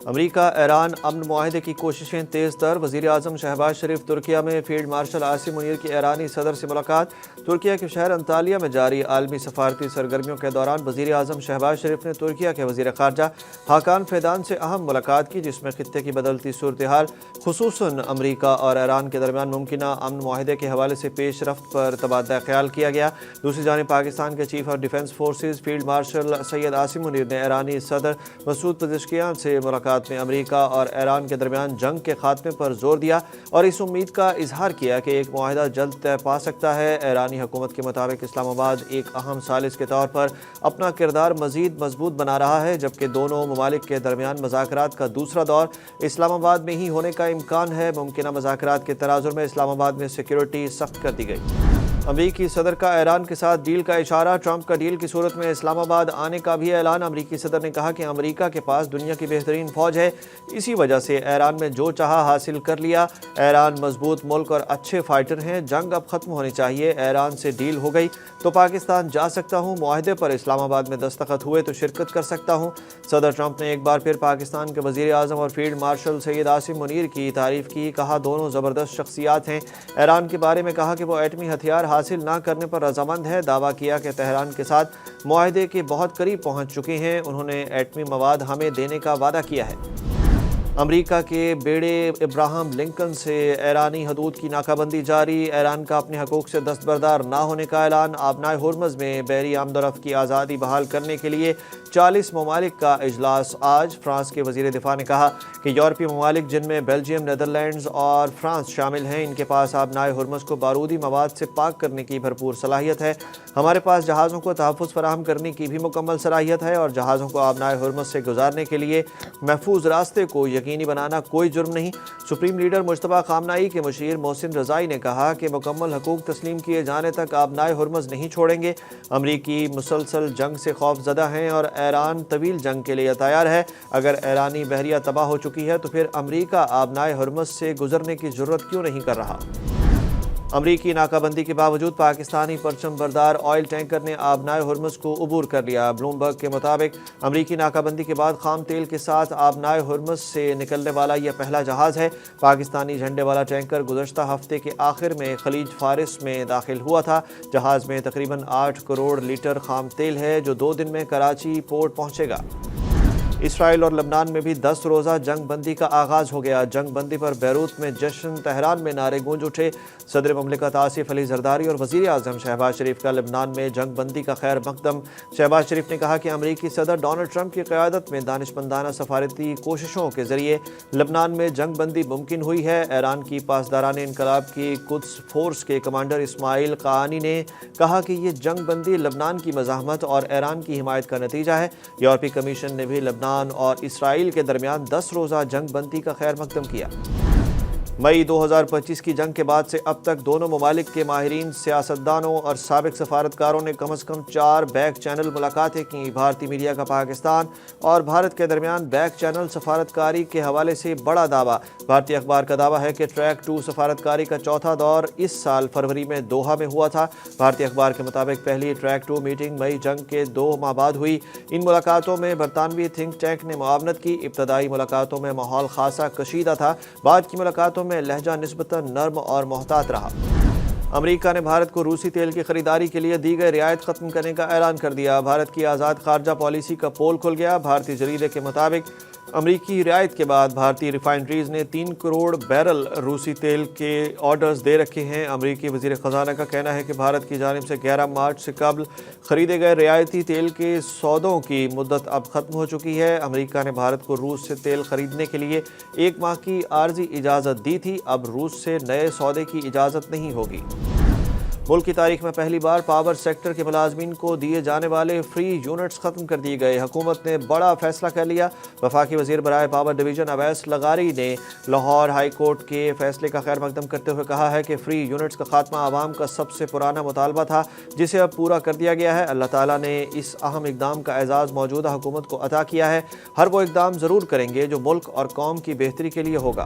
امریکہ ایران امن معاہدے کی کوششیں تیز تر۔ وزیر اعظم شہباز شریف ترکیہ میں فیلڈ مارشل عاصم منیر کی ایرانی صدر سے ملاقات۔ ترکیہ کے شہر انطالیہ میں جاری عالمی سفارتی سرگرمیوں کے دوران وزیر اعظم شہباز شریف نے ترکیہ کے وزیر خارجہ حاکان فیدان سے اہم ملاقات کی، جس میں خطے کی بدلتی صورتحال خصوصاً امریکہ اور ایران کے درمیان ممکنہ امن معاہدے کے حوالے سے پیش رفت پر تبادلہ خیال کیا گیا۔ دوسری جانب پاکستان کے chief of defence forces field marshal Syed Asim Munir نے ایرانی صدر مسعود پزشکیان سے ملاقات میں امریکہ اور ایران کے درمیان جنگ کے خاتمے پر زور دیا اور اس امید کا اظہار کیا کہ ایک معاہدہ جلد طے پا سکتا ہے۔ ایرانی حکومت کے مطابق اسلام آباد ایک اہم ثالث کے طور پر اپنا کردار مزید مضبوط بنا رہا ہے، جبکہ دونوں ممالک کے درمیان مذاکرات کا دوسرا دور اسلام آباد میں ہی ہونے کا امکان ہے۔ ممکنہ مذاکرات کے تناظر میں اسلام آباد میں سیکیورٹی سخت کر دی گئی۔ امریکی صدر کا ایران کے ساتھ ڈیل کا اشارہ۔ ٹرمپ کا ڈیل کی صورت میں اسلام آباد آنے کا بھی اعلان۔ امریکی صدر نے کہا کہ امریکہ کے پاس دنیا کی بہترین فوج ہے، اسی وجہ سے ایران میں جو چاہا حاصل کر لیا۔ ایران مضبوط ملک اور اچھے فائٹر ہیں، جنگ اب ختم ہونی چاہیے۔ ایران سے ڈیل ہو گئی تو پاکستان جا سکتا ہوں، معاہدے پر اسلام آباد میں دستخط ہوئے تو شرکت کر سکتا ہوں۔ صدر ٹرمپ نے ایک بار پھر پاکستان کے وزیر اعظم اور فیلڈ مارشل سید عاصم منیر کی تعریف کی، کہا دونوں زبردست شخصیات ہیں۔ ایران کے بارے میں کہا کہ وہ ایٹمی ہتھیار حاصل نہ کرنے پر رضامند ہے۔ دعویٰ کیا کہ تہران کے ساتھ معاہدے کے بہت قریب پہنچ چکے ہیں، انہوں نے ایٹمی مواد ہمیں دینے کا وعدہ کیا ہے۔ امریکہ کے بیڑے ابراہم لنکن سے ایرانی حدود کی ناکہ بندی جاری۔ ایران کا اپنے حقوق سے دستبردار نہ ہونے کا اعلان۔ آبنائے ہرمز میں بحری آمد و رفت کی آزادی بحال کرنے کے لیے 40 ممالک کا اجلاس آج۔ فرانس کے وزیر دفاع نے کہا کہ یورپی ممالک جن میں بیلجیم، نیدرلینڈز اور فرانس شامل ہیں، ان کے پاس آبنائے ہرمز کو بارودی مواد سے پاک کرنے کی بھرپور صلاحیت ہے۔ ہمارے پاس جہازوں کو تحفظ فراہم کرنے کی بھی مکمل صلاحیت ہے اور جہازوں کو آبنائے ہرمز سے گزارنے کے لیے محفوظ راستے کو یقینی بنانا کوئی جرم نہیں۔ سپریم لیڈر مجتبیٰ خامنہئی کے مشیر محسن رضائی نے کہا کہ مکمل حقوق تسلیم کیے جانے تک آبنائے ہرمز نہیں چھوڑیں گے۔ امریکی مسلسل جنگ سے خوف زدہ ہیں اور ایران طویل جنگ کے لیے تیار ہے۔ اگر ایرانی بحریہ تباہ ہو چکی ہے تو پھر امریکہ آبنائے ہرمز سے گزرنے کی جرات کیوں نہیں کر رہا؟ امریکی ناکہ بندی کے باوجود پاکستانی پرچم بردار آئل ٹینکر نے آبنائے ہرمز کو عبور کر لیا۔ بلومبرگ کے مطابق امریکی ناکہ بندی کے بعد خام تیل کے ساتھ آبنائے ہرمز سے نکلنے والا یہ پہلا جہاز ہے۔ پاکستانی جھنڈے والا ٹینکر گزشتہ ہفتے کے آخر میں خلیج فارس میں داخل ہوا تھا۔ جہاز میں تقریباً 8 کروڑ لیٹر خام تیل ہے جو 2 دن میں کراچی پورٹ پہنچے گا۔ اسرائیل اور لبنان میں بھی 10 روزہ جنگ بندی کا آغاز ہو گیا۔ جنگ بندی پر بیروت میں جشن، تہران میں نعرے گونج اٹھے۔ صدر مملکت آصف علی زرداری اور وزیر اعظم شہباز شریف کا لبنان میں جنگ بندی کا خیر مقدم۔ شہباز شریف نے کہا کہ امریکی صدر ڈونلڈ ٹرمپ کی قیادت میں دانشمندانہ سفارتی کوششوں کے ذریعے لبنان میں جنگ بندی ممکن ہوئی ہے۔ ایران کی پاسداران انقلاب کی قدس فورس کے کمانڈر اسماعیل قاانی نے کہا کہ یہ جنگ بندی لبنان کی مزاحمت اور ایران کی حمایت کا نتیجہ ہے۔ یورپی کمیشن نے بھی لبنان اور اسرائیل کے درمیان 10 روزہ جنگ بندی کا خیر مقدم کیا۔ مئی 2025 کی جنگ کے بعد سے اب تک دونوں ممالک کے ماہرین، سیاستدانوں اور سابق سفارتکاروں نے کم از کم 4 بیک چینل ملاقاتیں کی۔ بھارتی میڈیا کا پاکستان اور بھارت کے درمیان بیک چینل سفارتکاری کے حوالے سے بڑا دعویٰ۔ بھارتی اخبار کا دعویٰ ہے کہ ٹریک 2 سفارتکاری کا چوتھا دور اس سال فروری میں دوحہ میں ہوا تھا۔ بھارتی اخبار کے مطابق پہلی ٹریک 2 میٹنگ مئی جنگ کے 2 ماہ بعد ہوئی۔ ان ملاقاتوں میں برطانوی تھنک ٹینک نے معاونت کی۔ ابتدائی ملاقاتوں میں ماحول خاصا کشیدہ تھا، بعد کی ملاقاتوں میں لہجہ نسبتاً نرم اور محتاط رہا۔ امریکہ نے بھارت کو روسی تیل کی خریداری کے لیے دی گئی رعایت ختم کرنے کا اعلان کر دیا۔ بھارت کی آزاد خارجہ پالیسی کا پول کھل گیا۔ بھارتی جریدے کے مطابق امریکی رعایت کے بعد بھارتی ریفائنریز نے 3 کروڑ بیرل روسی تیل کے آرڈرز دے رکھے ہیں۔ امریکی وزیر خزانہ کا کہنا ہے کہ بھارت کی جانب سے 11 مارچ سے قبل خریدے گئے رعایتی تیل کے سودوں کی مدت اب ختم ہو چکی ہے۔ امریکہ نے بھارت کو روس سے تیل خریدنے کے لیے 1 ماہ کی عارضی اجازت دی تھی، اب روس سے نئے سودے کی اجازت نہیں ہوگی۔ ملک کی تاریخ میں پہلی بار پاور سیکٹر کے ملازمین کو دیے جانے والے فری یونٹس ختم کر دیے گئے۔ حکومت نے بڑا فیصلہ کر لیا۔ وفاقی وزیر برائے پاور ڈویژن اویس لغاری نے لاہور ہائی کورٹ کے فیصلے کا خیر مقدم کرتے ہوئے کہا ہے کہ فری یونٹس کا خاتمہ عوام کا سب سے پرانا مطالبہ تھا، جسے اب پورا کر دیا گیا ہے۔ اللہ تعالیٰ نے اس اہم اقدام کا اعزاز موجودہ حکومت کو عطا کیا ہے۔ ہر وہ اقدام ضرور کریں گے جو ملک اور قوم کی بہتری کے لیے ہوگا۔